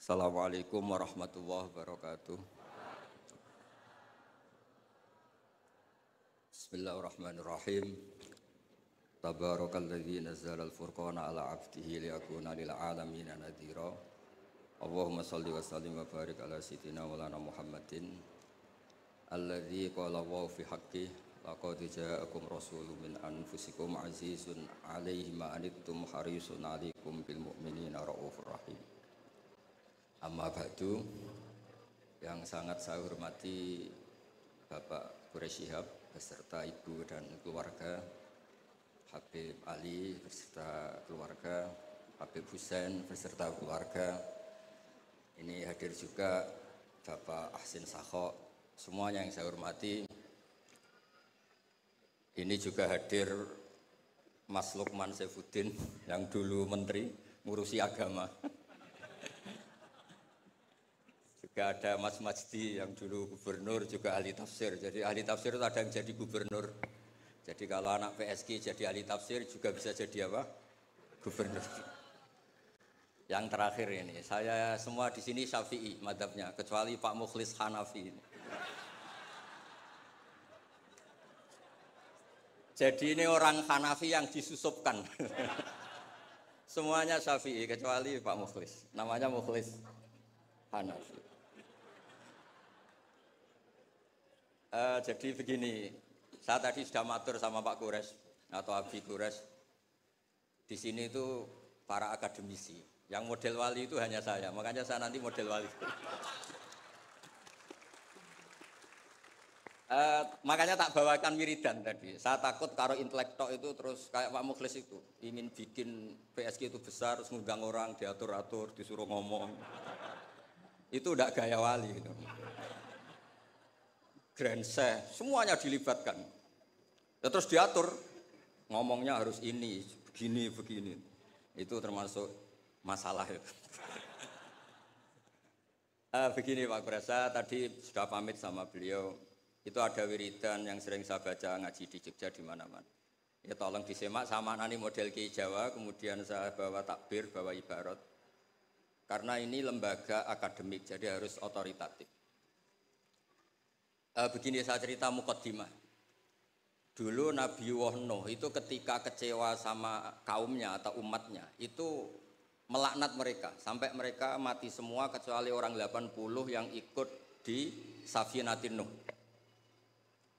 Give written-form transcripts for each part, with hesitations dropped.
Assalamualaikum warahmatullahi wabarakatuh. Bismillahirrahmanirrahim. Tabarakalladzi nazzala al-furqana ala 'abdihi liyakuna lil 'alamin nadhira. Allahumma shalli wa sallim wa barik ala sayyidina maulana Muhammadin alladzi qala wa fi haqqi laqad ja'akum rasulun min anfusikum 'azizun 'alaihi ma anittum harisun 'alaikum bil mu'minina raufur rahim. Amma ba'du, yang sangat saya hormati Bapak Quraish Shihab beserta Ibu dan keluarga, Habib Ali beserta keluarga, Habib Husain beserta keluarga. Ini hadir juga Bapak Ahsin Sakho, semuanya yang saya hormati. Ini juga hadir Mas Lukman Saifuddin yang dulu menteri ngurusi agama. Juga ada Mas Majdi yang dulu gubernur, juga ahli tafsir. Jadi ahli tafsir itu ada yang jadi gubernur. Jadi kalau anak PSG jadi ahli tafsir juga bisa jadi apa? Gubernur. Yang terakhir ini, saya semua di sini Syafi'i madzhabnya, kecuali Pak Mukhlis Hanafi. Jadi ini orang Hanafi yang disusupkan. Semuanya Syafi'i kecuali Pak Mukhlis. Namanya Mukhlis Hanafi. Jadi begini, saya tadi sudah matur sama Pak Quraish atau Abi Quraish. Di sini itu para akademisi. Yang model wali itu hanya saya, makanya saya nanti model wali. Makanya tak bawakan wiridan tadi. Saya takut kalau intelektual itu terus kayak Pak Mukhlis itu ingin bikin PSG itu besar, terus ngundang orang diatur-atur, disuruh ngomong. Itu udah gaya wali itu. Grand Sheikh, semuanya dilibatkan. Terus diatur, ngomongnya harus ini, begini, begini. Itu termasuk masalah itu. Begini Pak Quraish, tadi sudah pamit sama beliau. Itu ada wiridan yang sering saya baca ngaji di Jogja di mana-mana. Ya tolong disimak sama nani model Ki Jawa, kemudian saya bawa takbir, bawa ibarat. Karena ini lembaga akademik, jadi harus otoritatif. Begini saya cerita muqaddimah. Dulu Nabi Nuh itu ketika kecewa sama kaumnya atau umatnya, itu melaknat mereka sampai mereka mati semua kecuali orang 80 yang ikut di Safinatin Nuh.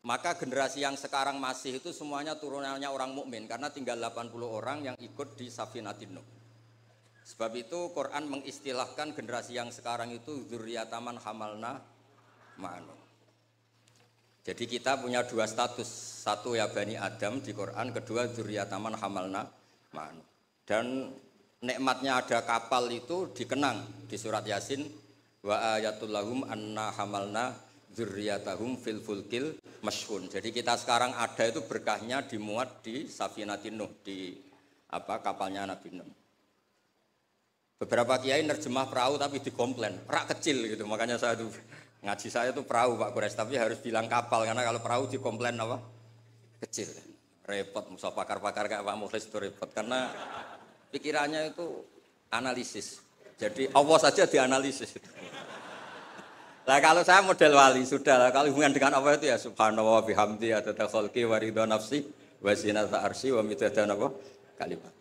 Maka generasi yang sekarang masih itu semuanya turunannya orang mukmin karena tinggal 80 orang yang ikut di Safinatin Nuh. Sebab itu Quran mengistilahkan generasi yang sekarang itu dzurriyyataman hamalna ma'anu. Jadi kita punya dua status, satu ya Bani Adam di Quran, kedua dzurriyyataman hamalna ma'anu. Dan nikmatnya ada kapal itu dikenang di surat Yasin, wa ayatul lahum anna hamalna dzurriyyatahum fil fulkil mashhun. Jadi kita sekarang ada itu berkahnya dimuat di Safinatin Nuh, di kapalnya Nabi Nuh. Beberapa kiai nerjemah perahu tapi dikomplain, rak kecil gitu. Makanya saya tuh ngaji saya tuh perahu Pak Quraish, tapi harus bilang kapal karena kalau perahu dikomplain apa? Kecil. Repot, musuh pakar-pakar kayak Pak Mukhlis itu repot karena pikirannya itu analisis. Jadi Allah saja dianalisis. Nah kalau saya model wali sudah lah, kalau hubungan dengan Allah itu ya subhanallah bihamdi adada khalqi wa ridha nafsi wa zinata arsy wa midada kalimat.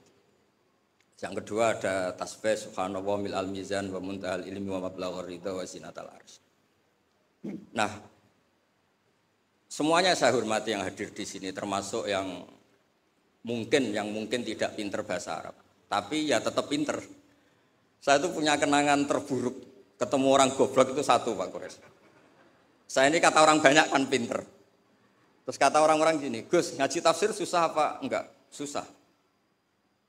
Yang kedua ada tasbih subhanallah mil al mizan wa muntahal ilmi wa mablaghur ridha wa zinatal arsy. Nah, semuanya saya hormati yang hadir di sini, termasuk yang mungkin tidak pinter bahasa Arab, tapi ya tetap pinter. Saya itu punya kenangan terburuk, ketemu orang goblok itu satu Pak Quraish. Saya ini kata orang banyak kan pinter. Terus kata orang-orang gini, Gus ngaji tafsir susah apa? Enggak, susah.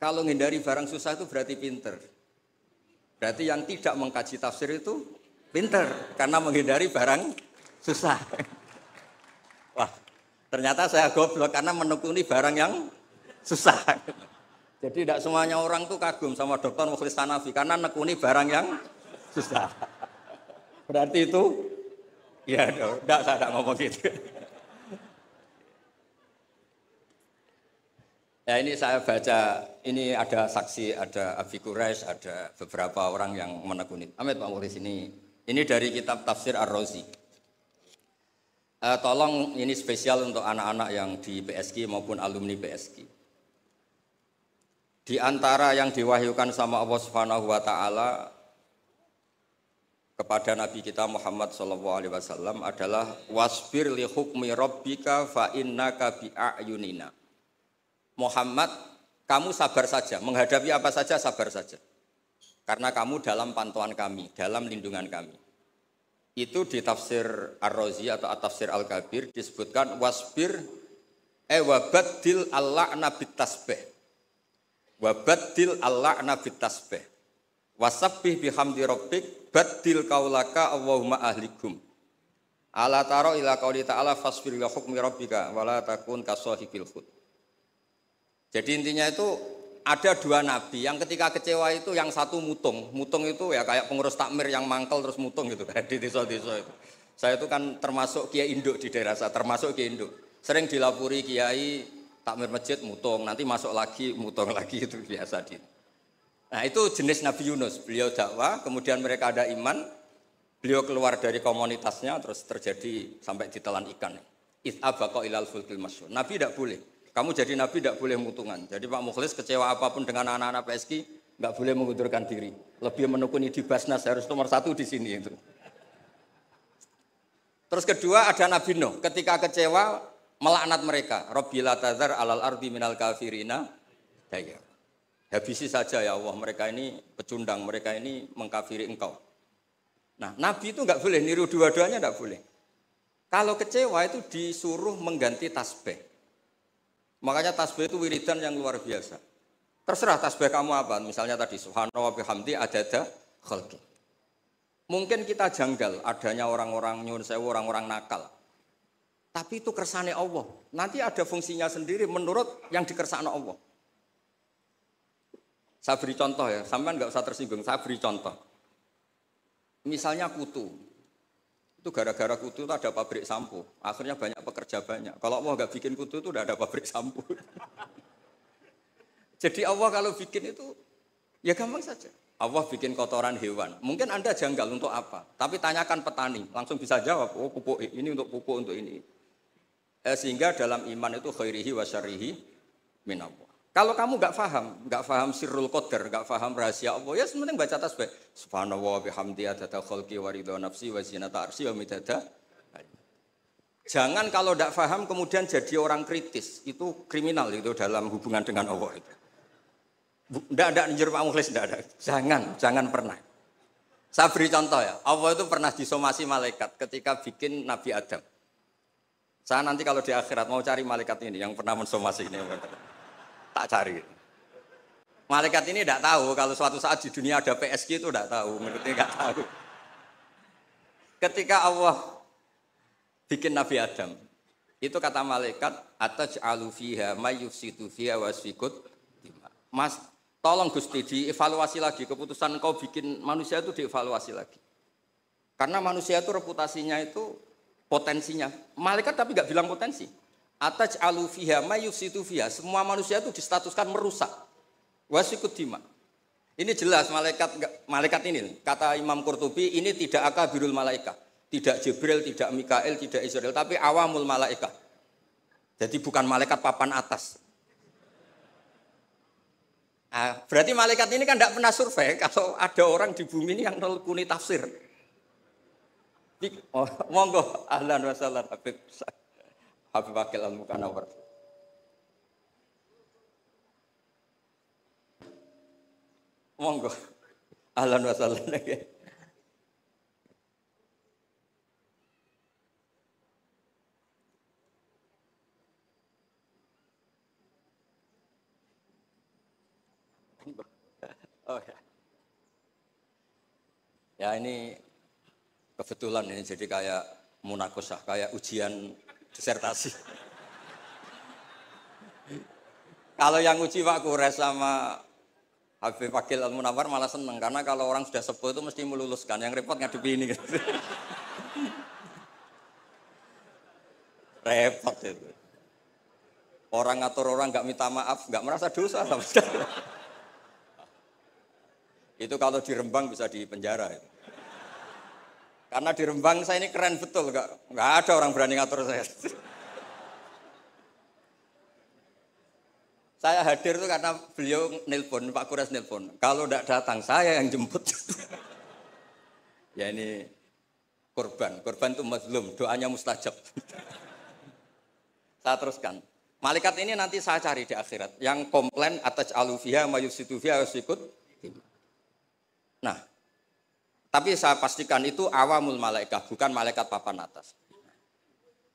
Kalau menghindari barang susah itu berarti pinter. Berarti yang tidak mengkaji tafsir itu pinter, karena menghindari barang susah. Wah, ternyata saya goblok karena menekuni barang yang susah. Jadi tidak semuanya orang tuh kagum sama Dr. Mukhlis Hanafi karena nekuni barang yang susah. Berarti itu, ya enggak, saya tidak ngomong gitu. Ya ini saya baca, ini ada saksi, ada Abi Quraisy, ada beberapa orang yang menekuni. Amit Pak Mukhlis ini dari kitab Tafsir Ar-Razi. Tolong ini spesial untuk anak-anak yang di PSG maupun alumni PSG. Di antara yang diwahyukan sama Allah Subhanahu wa taala kepada Nabi kita Muhammad SAW adalah wasbir li hukmi rabbika fa innaka bi a'yunina. Muhammad, kamu sabar saja, menghadapi apa saja sabar saja. Karena kamu dalam pantauan kami, dalam lindungan kami. Itu di tafsir Ar-Razi atau tafsir Al-Kabir disebutkan wasbir wabaddil al-la'na bit-tasbih. Wabaddil al-la'na bit-tasbih. Wasabbih bihamdi rabbik baddil kaulaka Allahumma ahlikum. Ala taro ila qauli ta'ala fasbir li hukmi rabbika wala takun kasahibil hud. Jadi intinya itu ada dua nabi yang ketika kecewa itu yang satu mutung. Mutung itu ya kayak pengurus takmir yang mangkel terus mutung gitu kan di desa-desa itu. Saya itu kan termasuk kiai induk di daerah saya, termasuk kiai induk. Sering dilapuri kiai takmir masjid mutung, nanti masuk lagi mutung lagi itu biasa di. Nah, itu jenis Nabi Yunus. Beliau dakwah, kemudian mereka ada iman, beliau keluar dari komunitasnya terus terjadi sampai ditelan ikan. It'abaqa ilal fulkil masyhur. Nabi tidak boleh. Kamu jadi nabi tidak boleh mutungan. Jadi Pak Mukhlis kecewa apapun dengan anak-anak PSG nggak boleh mengundurkan diri. Lebih menekuni di Basnas harus nomor 1 di sini itu. Terus kedua ada Nabi Nuh. Ketika kecewa melaknat mereka. Rabbil la tadzar alal ardi minal kafirina dayyar. Habisi saja ya Allah. Mereka ini pecundang. Mereka ini mengkafiri engkau. Nah Nabi itu nggak boleh niru dua-duanya nggak boleh. Kalau kecewa itu disuruh mengganti tasbih. Makanya tasbih itu wiridan yang luar biasa. Terserah tasbih kamu apa. Misalnya tadi subhanallah bihamdi adada khalqi. Mungkin kita janggal adanya orang-orang nyun sewu, orang-orang nakal. Tapi itu kersane Allah. Nanti ada fungsinya sendiri menurut yang dikersane Allah. Saya beri contoh ya, sampean nggak usah tersinggung. Saya beri contoh. Misalnya kutu. Itu gara-gara kutu itu ada pabrik sampo. Akhirnya banyak pekerja banyak. Kalau Allah nggak bikin kutu itu udah ada pabrik sampo. Jadi Allah kalau bikin itu ya gampang saja. Allah bikin kotoran hewan. Mungkin Anda janggal untuk apa? Tapi tanyakan petani, langsung bisa jawab. Oh pupuk ini untuk pupuk untuk ini. Sehingga dalam iman itu khairihi wa syarrihi min Allah. Kalau kamu nggak paham sirrul qadar, nggak paham rahasia Allah, ya sebenarnya baca tasbih. Subhanallah bihamdi adada khalqi wa ridha nafsi wa zinata arsy wa midada. Jangan kalau tidak paham kemudian jadi orang kritis, itu kriminal itu dalam hubungan dengan Allah itu. Tidak njur Pak Mukhlis, tidak ada. Jangan pernah. Saya beri contoh ya, Allah itu pernah disomasi malaikat ketika bikin Nabi Adam. Saya nanti kalau di akhirat mau cari malaikat ini yang pernah mensomasi ini. Tak cari. Malaikat ini tidak tahu kalau suatu saat di dunia ada PSG itu tidak tahu, menurutnya nggak tahu. Ketika Allah bikin Nabi Adam, itu kata malaikat ataj'alu fiha may yufsidu fiha wasfikut. Mas, tolong Gusti dievaluasi lagi keputusan kau bikin manusia itu dievaluasi lagi. Karena manusia itu reputasinya itu potensinya. Malaikat tapi nggak bilang potensi. Ataj'alu fiha may yufsidu fiha. Semua manusia itu distatuskan merusak. Wasikut dima. Ini jelas malaikat ini kata Imam Qurtubi ini tidak akabirul malaikat. Tidak Jibril, tidak Mikail, tidak Israel, tapi awamul malaikat. Jadi bukan malaikat papan atas. Nah, berarti malaikat ini kan tidak pernah survei kalau ada orang di bumi ini yang nelkuni tafsir. Oh, monggo ahlan wa sahlan Habib Akil Al-Mukanawar. Monggo. Ahlan wa sahlan. Oh ya. Ya ini kebetulan ini jadi kayak munakosah, kayak ujian disertasi. Kalau yang uji Pak Kures sama Habib Akil Al-Munawar malah seneng karena kalau orang sudah sepuh itu mesti meluluskan. Yang repot ngadepi ini. Repot itu. Orang ngatur orang nggak minta maaf, nggak merasa dosa sama sekali. Itu kalau di Rembang bisa di penjara. Itu. Karena di Rembang saya ini keren betul, nggak ada orang berani ngatur saya. Saya hadir itu karena beliau nelpon, Pak Kures nelpon. Kalau tidak datang saya yang jemput. Ya ini korban itu mazlum, doanya mustajab. Saya teruskan. Malaikat ini nanti saya cari di akhirat. Yang komplain atas alufiha, mayusitu fiha, sikut. Nah, tapi saya pastikan itu awamul malaikat, bukan malaikat papan atas.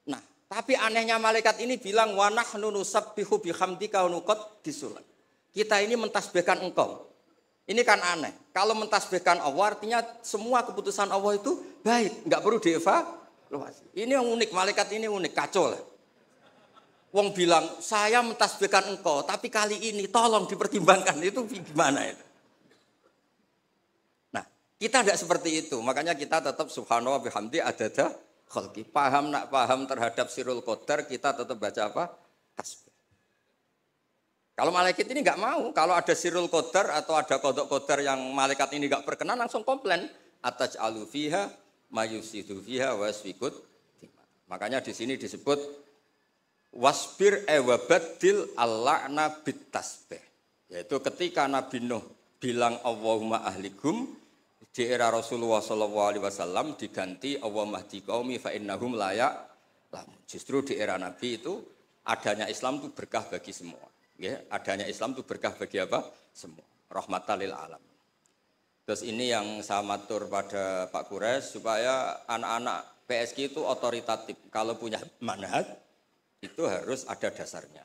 Nah, tapi anehnya malaikat ini bilang wa nahnu nusabbihu bihamdika wa nuqaddisuh. Kita ini mentasbihkan engkau. Ini kan aneh. Kalau mentasbihkan Allah artinya semua keputusan Allah itu baik, enggak perlu dievaluasi. Ini yang unik, malaikat ini unik, kacau lah. Wong bilang, saya mentasbihkan engkau, tapi kali ini tolong dipertimbangkan. Itu gimana itu? Nah, kita tidak seperti itu. Makanya kita tetap subhanallah bihamdi adada khalqi. Paham terhadap sirul qadar, kita tetap baca apa? Tasbih. Kalau malaikat ini nggak mau. Kalau ada sirul qadar atau ada kodok qadar yang malaikat ini nggak berkenan, langsung komplain. Ataj alufiha, mayusidu fiha, wasfikut. Makanya di sini disebut wasbir wabadil al-la'na bit-tasbih. Yaitu ketika Nabi Nuh bilang Allahumma ahlikum di era Rasulullah SAW diganti Allahumma hdi qaumi fa innahum la ya'lamun. Justru di era Nabi itu adanya Islam itu berkah bagi semua. Ya, adanya Islam itu berkah bagi apa? Semua. Rahmatan lil alam. Terus ini yang saya matur pada Pak Kures supaya anak-anak PSG itu otoritatif. Kalau punya manhaj itu harus ada dasarnya.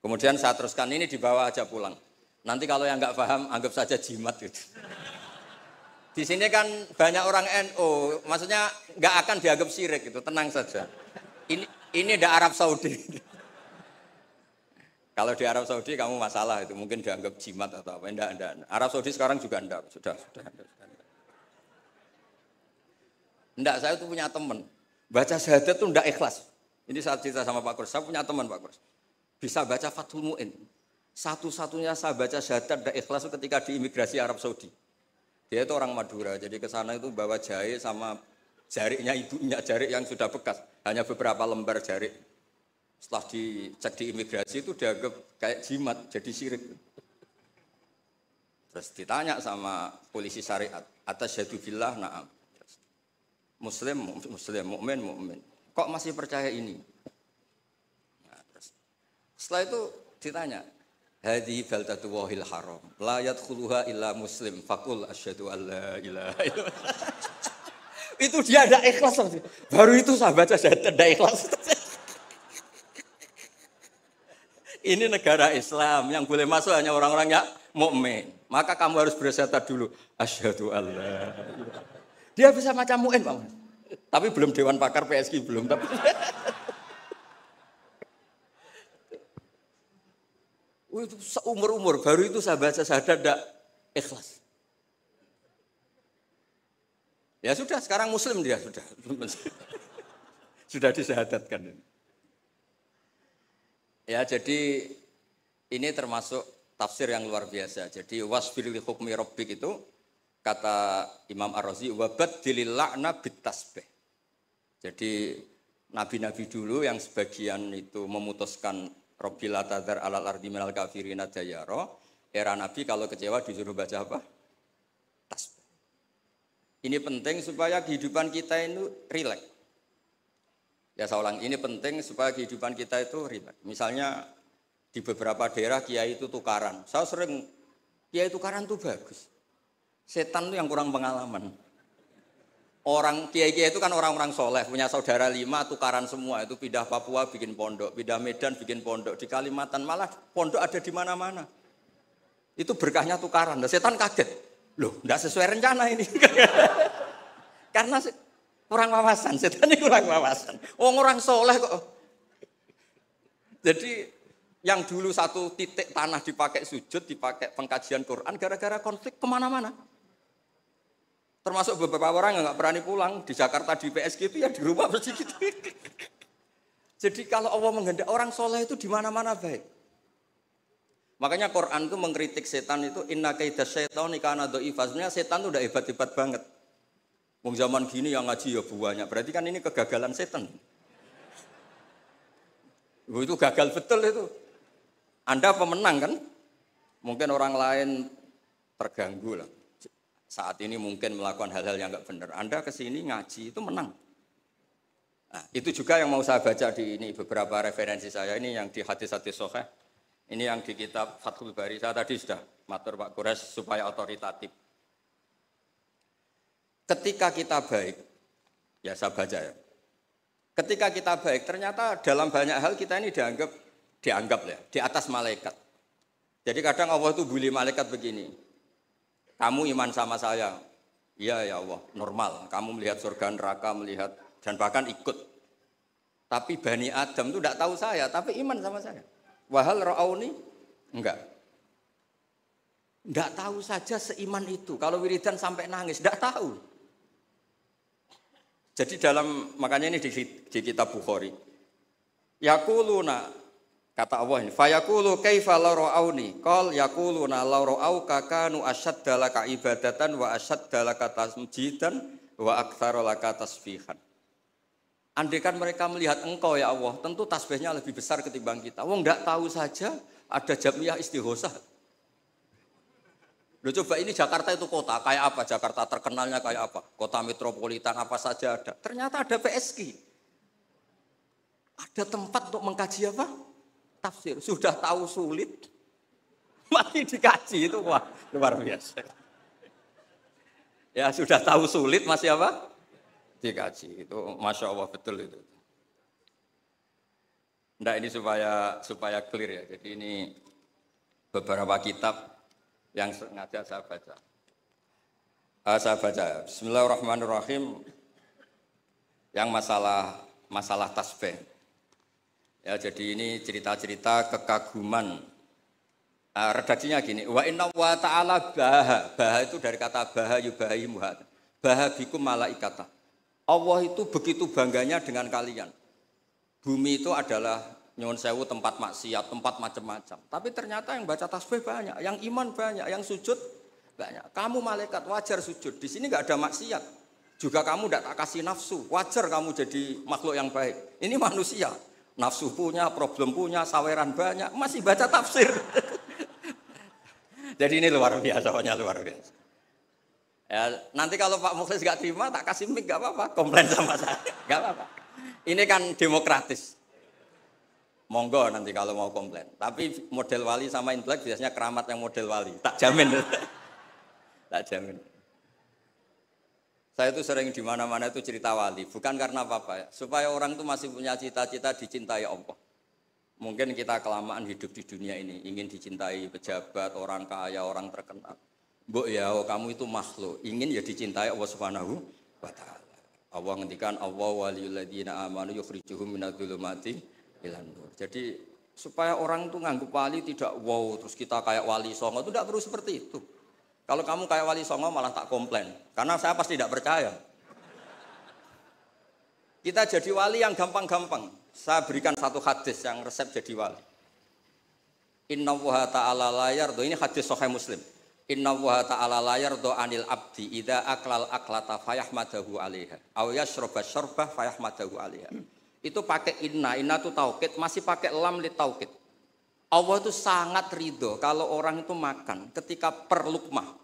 Kemudian saya teruskan ini dibawa aja pulang. Nanti kalau yang nggak paham anggap saja jimat gitu. Di sini kan banyak orang NU, maksudnya nggak akan dianggap syirik gitu, tenang saja. Ini ada Arab Saudi. Kalau di Arab Saudi kamu masalah itu mungkin dianggap jimat atau apa? Enggak. Arab Saudi sekarang juga enggak, sudah. Enggak, saya tuh punya teman baca syahadat tuh enggak ikhlas. Ini saat cerita sama Pak Kurs, saya punya teman Pak Kurs, bisa baca Fathul Mu'in. Satu-satunya saya baca syahadat dan ikhlas ketika di imigrasi Arab Saudi. Dia itu orang Madura, jadi ke sana itu bawa jarik sama jariknya ibunya, jarik yang sudah bekas. Hanya beberapa lembar jarik. Setelah dicek di imigrasi itu dianggap kayak jimat, jadi syirik. Terus ditanya sama polisi syariat, atas syahadu billah, na'am. Muslim, mukmin. Kok masih percaya ini? Nah, terus. Setelah itu ditanya, hadhi baldatu wahil haram, la yadkhuluha illa muslim, faqul asyhadu alla ilaha illallah. Itu dia ada ikhlas. Baru itu saya baca syahadat ada ikhlas. Ini negara Islam yang boleh masuk hanya orang-orang yang mukmin. Maka kamu harus bersyahadat dulu, asyhadu alla. Dia bisa macam mu'in, Pak. Tapi belum Dewan Pakar PSG belum. Tapi itu seumur-umur baru itu saya baca syahadat tidak ikhlas. Ya sudah, sekarang Muslim dia sudah disyahadatkan. Ya jadi ini termasuk tafsir yang luar biasa. Jadi wasbir li hukmi rabbik itu kata Imam Ar-Razi wabadilil la'na bit-tasbih. Jadi nabi-nabi dulu yang sebagian itu memutuskan Rabbil atadzar alal ardi minal kafirina dayara, era nabi kalau kecewa disuruh baca apa? Tasbih. Ini penting supaya kehidupan kita itu rileks. Ya saya ulang, ini penting supaya kehidupan kita itu rileks. Misalnya di beberapa daerah kiai itu tukaran. Saya sering kiai tukaran itu bagus. Setan itu yang kurang pengalaman. Orang kiai-kiai itu kan orang-orang soleh, punya saudara 5 tukaran semua, itu pindah Papua bikin pondok, pindah Medan bikin pondok, di Kalimantan malah pondok ada di mana-mana. Itu berkahnya tukaran. Nah, setan kaget, loh, enggak sesuai rencana ini. Karena kurang wawasan, setan ini kurang wawasan. Orang soleh kok. Jadi yang dulu satu titik tanah dipakai sujud, dipakai pengkajian Quran, gara-gara konflik kemana-mana. Termasuk beberapa orang yang nggak berani pulang di Jakarta di PSG itu ya di rumah mesti gitu. Jadi kalau Allah menghendaki orang soleh itu di mana-mana baik. Makanya Quran itu mengkritik setan itu inna kaidas syaitani kana dha'ifa. Sebenarnya setan itu udah hebat-hebat banget. Wong zaman gini yang ngaji ya banyak. Berarti kan ini kegagalan setan. Itu gagal betul itu. Anda pemenang kan? Mungkin orang lain terganggu lah. Saat ini mungkin melakukan hal-hal yang enggak benar. Anda kesini ngaji itu menang. Nah, itu juga yang mau saya baca di ini beberapa referensi saya ini yang di hadis-hadis sahih. Ini yang di kitab Fathul Bari. Saya tadi sudah matur Pak Kures supaya otoritatif. Ketika kita baik, ya saya baca ya. Ketika kita baik, ternyata dalam banyak hal kita ini dianggap ya, di atas malaikat. Jadi kadang Allah itu bully malaikat begini. Kamu iman sama saya. Iya ya Allah, normal. Kamu melihat surga neraka, melihat dan bahkan ikut. Tapi Bani Adam itu tidak tahu saya, tapi iman sama saya. Wahal ra'auni? Enggak. Enggak tahu saja seiman itu. Kalau wiridan sampai nangis, enggak tahu. Jadi makanya ini di kitab Bukhari. Yaquluna, kata Allah ini, fayaqulu kaifa la ra'auni? Qal yaquluna la ra'auka kanu ashadda laka ibadatan wa ashadda laka tasjidan wa aktsara laka tasbihan. Andaikan mereka melihat engkau ya Allah, tentu tasbihnya lebih besar ketimbang kita. Wong enggak tahu saja ada jamiah istighosah. Loh coba ini Jakarta itu kota, kayak apa? Jakarta terkenalnya kayak apa? Kota metropolitan apa saja ada. Ternyata ada PSG. Ada tempat untuk mengkaji apa? Tafsir. Sudah tahu sulit, masih dikaji itu wah luar biasa. Ya sudah tahu sulit masih apa? Dikaji itu masya Allah betul itu. Nah ini supaya clear ya. Jadi ini beberapa kitab yang sengaja saya baca. Saya baca. Bismillahirrahmanirrahim. Yang masalah tasbih. Ya jadi ini cerita-cerita kekaguman. Redaksinya gini. Wa inna wa ta'ala baha itu dari kata baha yubahi muhat. Baha bikum malaikata. Allah itu begitu bangganya dengan kalian. Bumi itu adalah nyuwun sewu tempat maksiat, tempat macam-macam. Tapi ternyata yang baca tasbih banyak, yang iman banyak, yang sujud banyak. Kamu malaikat wajar sujud. Di sini nggak ada maksiat. Juga kamu tidak tak kasih nafsu. Wajar kamu jadi makhluk yang baik. Ini manusia. Nafsu punya, problem punya, saweran banyak. Masih baca tafsir. Jadi ini luar biasa, luar biasa. Ya, nanti kalau Pak Mukhlis nggak terima, tak kasih mic nggak apa-apa, komplain sama saya, nggak apa-apa. Ini kan demokratis, monggo nanti kalau mau komplain. Tapi model wali sama intelek biasanya keramat yang model wali, tak jamin, tak jamin. Saya itu sering di mana-mana itu cerita wali, bukan karena apa-apa ya, supaya orang itu masih punya cita-cita dicintai Allah. Mungkin kita kelamaan hidup di dunia ini, ingin dicintai pejabat, orang kaya, orang terkenal. Mbok ya, kamu itu makhluk, ingin ya dicintai Allah Subhanahu wa taala. Allah ngendikan Allah waliyul ladzina amanu yukhrijuhum minadz-dzulumati ilan nur. Jadi supaya orang itu nganggep wali tidak wow, terus kita kayak wali songo itu tidak perlu seperti itu. Kalau kamu kayak wali songo malah tak komplain, karena saya pasti tidak percaya. Kita jadi wali yang gampang-gampang. Saya berikan satu hadis yang resep jadi wali. Inna wa ta'ala la yardo, ini hadis Sahih Muslim. Inna wa ta'ala la yardo anil abdi idza aklal aklata fayahmadahu 'alaiha aw yashraба syarbah fayahmadahu 'alaiha. Itu pakai inna itu taukid, masih pakai lam li taukid. Allah itu sangat ridho kalau orang itu makan ketika per lukmah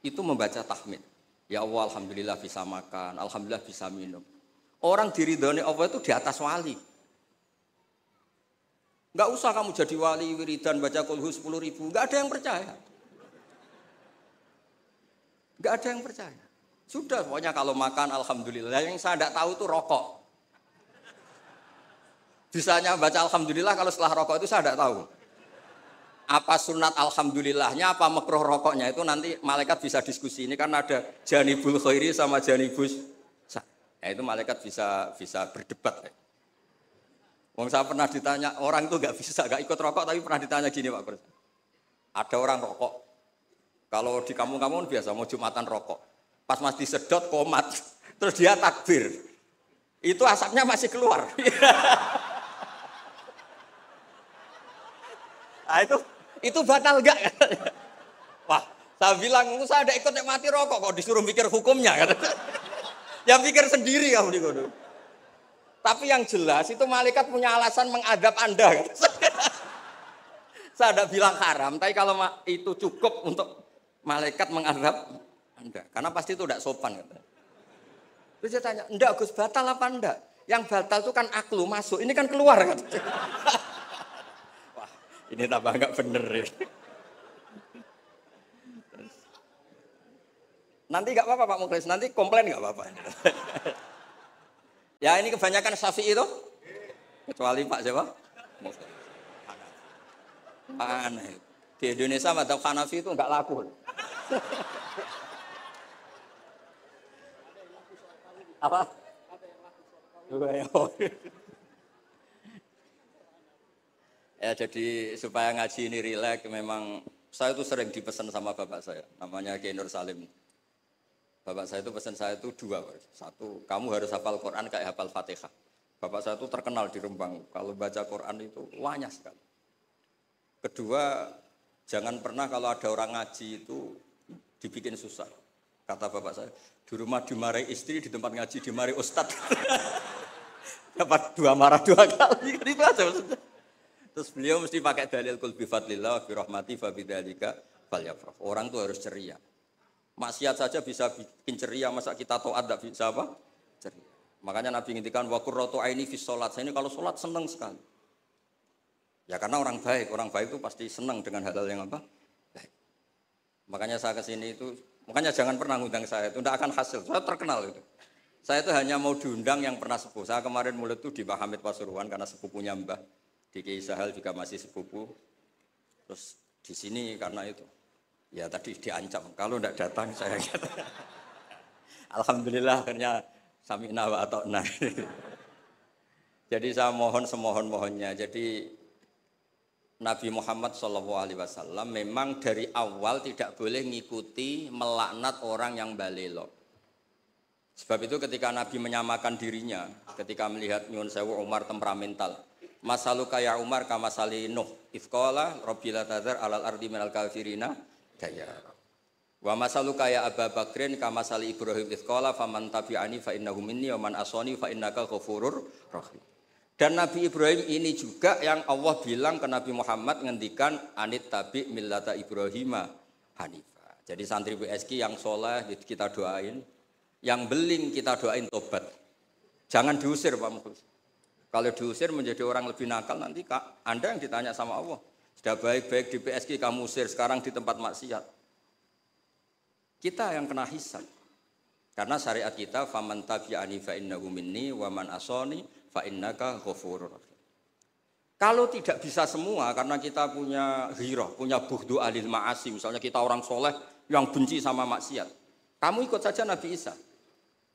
itu membaca tahmid. Ya Allah, alhamdulillah bisa makan, alhamdulillah bisa minum. Orang diridhoni Allah itu di atas wali. Enggak usah kamu jadi wali wiridan baca kulhu 10.000, enggak ada yang percaya. Enggak ada yang percaya. Sudah, pokoknya kalau makan alhamdulillah. Yang saya tidak tahu itu rokok. Bisanya baca alhamdulillah kalau setelah rokok itu saya tidak tahu. Apa sunat alhamdulillahnya, apa makruh rokoknya itu nanti malaikat bisa diskusi. Ini kan ada janibul khairi sama janibus. Ya itu malaikat bisa berdebat. Wong saya pernah ditanya, orang itu nggak ikut rokok, tapi pernah ditanya gini Pak Kures. Ada orang rokok. Kalau di kampung-kampung biasa mau Jumatan rokok. Pas mas disedot komat, terus dia takbir. Itu asapnya masih keluar. Nah, itu batal enggak? Wah, saya bilang, saya ada ikut mati rokok kok disuruh mikir hukumnya. Ya pikir sendiri kamu di kono. Tapi yang jelas itu malaikat punya alasan mengadab Anda. Saya tidak bilang haram, tapi kalau itu cukup untuk malaikat mengadab Anda. Karena pasti itu tidak sopan. Terus dia tanya, enggak Gus, batal apa enggak? Yang batal itu kan aklu masuk, ini kan keluar. Wah, ini tambah enggak bener ya. Nanti enggak apa-apa Pak Mukhlis, nanti komplain enggak apa-apa. Ya ini kebanyakan Syafi'i itu. Kecuali Pak siapa? Aneh. Di Indonesia madzhab Hanafi itu enggak laku. Apa? Ya jadi supaya ngaji ini rileks, memang saya itu sering dipesan sama bapak saya, namanya Kiai Nur Salim. Bapak saya itu pesan saya itu dua, satu kamu harus hafal Quran kayak hafal Fatihah. Bapak saya itu terkenal di Rembang, kalau baca Quran itu wanyah sekali. Kedua, jangan pernah kalau ada orang ngaji itu dibikin susah. Kata bapak saya, di rumah dimarahi istri, di tempat ngaji dimarahi ustadz. Dapat dua marah dua kali, itu aja maksudnya. Terus beliau mesti pakai dalil kul bi fadlillah wa bi rahmati fa bidzalika falyafrah. Orang tuh harus ceria. Maksiat saja bisa bikin ceria, masa kita taat enggak bisa apa? Ceria. Makanya Nabi ngintikan wa qurratu aini fi shalat. Saya ini kalau salat senang sekali. Ya karena orang baik itu pasti senang dengan hal-hal yang apa? Baik. Makanya saya ke sini itu, makanya jangan pernah ngundang saya, itu tidak akan hasil. Saya terkenal itu. Saya itu hanya mau diundang yang pernah sepuh. Saya kemarin mulai itu di Pak Hamid Pasuruan karena sepupunya Mbah. Di Kiai Sahal juga masih sepupu. Terus di sini karena itu. Ya tadi diancam, kalau tidak datang saya kata. Alhamdulillah akhirnya sami'na wa ata'na. Jadi saya mohon semohon-mohonnya. Jadi Nabi Muhammad SAW memang dari awal tidak boleh ngikuti melaknat orang yang balelo. Sebab itu ketika Nabi menyamakan dirinya, ketika melihat Nyun Sewu Umar temperamental, masaluka ya Umar kamasali Nuh, ifqala Rabbil tadzar alal ardi minal kafirina daya. Wa masaluka ya Abu Bakrin kamasali Ibrahim ifqala faman tabi'ani fa innahu minni wa man asani fa innaka ghafurur rahim. Dan Nabi Ibrahim ini juga yang Allah bilang ke Nabi Muhammad ngendikan anit tabi millata Ibrahima hanifah. Jadi santri PSK yang soleh kita doain, yang beling kita doain tobat. Jangan diusir Pak Mukhlis. Kalau diusir menjadi orang lebih nakal nanti Anda yang ditanya sama Allah. Sudah baik-baik di PSK kamu usir, sekarang di tempat maksiat. Kita yang kena hisab. Karena syariat kita faman tabi'ani fa innahu minni wa man asani fa innaka ghafurur rahim. Kalau tidak bisa semua karena kita punya ghirah, punya bughdu alil ma'asi, misalnya kita orang soleh yang benci sama maksiat. Kamu ikut saja Nabi Isa.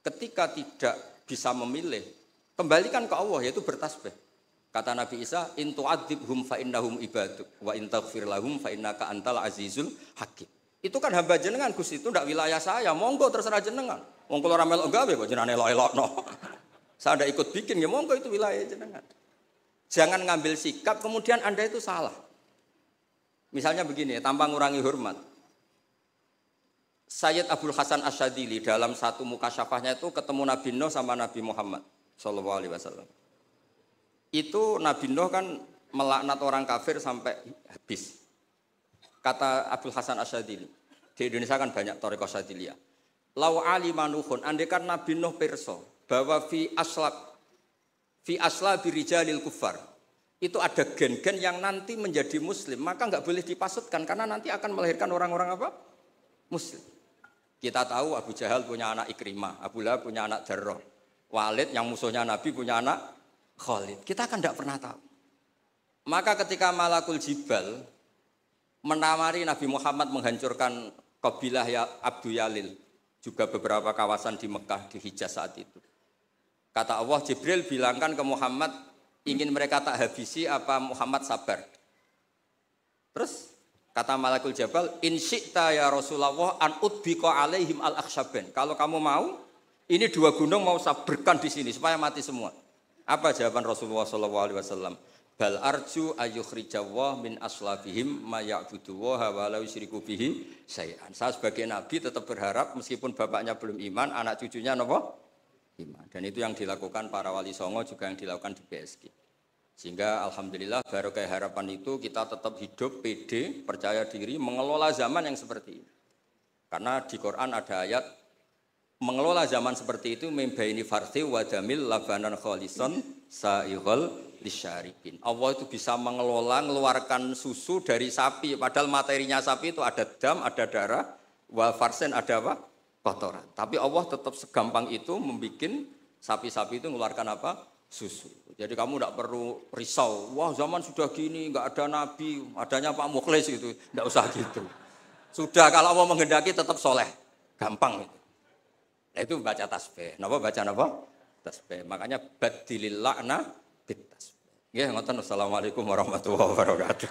Ketika tidak bisa memilih, kembalikan ke Allah yaitu bertasbih. Kata Nabi Isa, in tu'adzibhum fa innahum ibaduk wa in taghfir lahum fa innaka antal azizul hakim. Itu kan hamba jenengan Gus, itu ndak wilayah saya, monggo terserah jenengan. Wong kula ora melok gawe kok jenengan elok-elokno. Saya ndak ikut bikin ya monggo itu wilayah jenengan. Jangan ngambil sikap kemudian Anda itu salah. Misalnya begini, tanpa ngurangi hormat. Sayyid Abdul Hasan Asyadili dalam satu mukasyafahnya itu ketemu Nabi Nuh sama Nabi Muhammad sallallahu alaihi wasallam. Itu Nabi Nuh kan melaknat orang kafir sampai habis. Kata Abdul Hasan Asyadili, di Indonesia kan banyak thariqah Asyadiliyah. Lau alima Nuhun, andekan Nabi Nuh pirsa bahwa fi asla birijalil kufar. Itu ada gen-gen yang nanti menjadi muslim, maka enggak boleh dipasutkan karena nanti akan melahirkan orang-orang apa? Muslim. Kita tahu Abu Jahal punya anak Ikrimah, Abu Lahab punya anak Darrah, Walid yang musuhnya Nabi punya anak Khalid. Kita kan tidak pernah tahu. Maka ketika Malakul Jibal menawari Nabi Muhammad menghancurkan kabilah ya Abdu Yalil, juga beberapa kawasan di Mekah, di Hijaz saat itu. Kata Allah, Jibril bilangkan ke Muhammad, ingin mereka tak habisi apa Muhammad sabar. Terus kata Malakul Jabal, in syi'ta ya Rasulullah an udbiqa alaihim al-akhsyaban. Kalau kamu mau, ini dua gunung mau sabarkan di sini supaya mati semua. Apa jawaban Rasulullah SAW? Bal arju ayyukhrijawah min aslabihim ma ya'budu wa la yusyriku bihi syai'an. Saya sebagai nabi tetap berharap meskipun bapaknya belum iman, anak cucunya napa? Iman. Dan itu yang dilakukan para wali songo juga yang dilakukan di PSG. Sehingga alhamdulillah barokah harapan itu kita tetap hidup pede, percaya diri mengelola zaman yang seperti ini. Karena di Quran ada ayat mengelola zaman seperti itu membaini farthi wa damil labanan kholison sa'ighal lisyaribin. Allah itu bisa mengelola, mengeluarkan susu dari sapi, padahal materinya sapi itu ada dam, ada darah, wa farsen ada apa? Kotoran. Tapi Allah tetap segampang itu membuat sapi-sapi itu mengeluarkan apa? Susu. Jadi kamu tidak perlu risau, wah zaman sudah gini, nggak ada nabi, adanya Pak Mukhlis gitu, tidak usah gitu. Sudah kalau Allah menghendaki tetap soleh, gampang itu. Nah itu baca tasbih. Napa baca napa? Tasbih. Makanya badilil la'na bit tasbih. Nggih, ngoten. Assalamualaikum warahmatullahi wabarakatuh.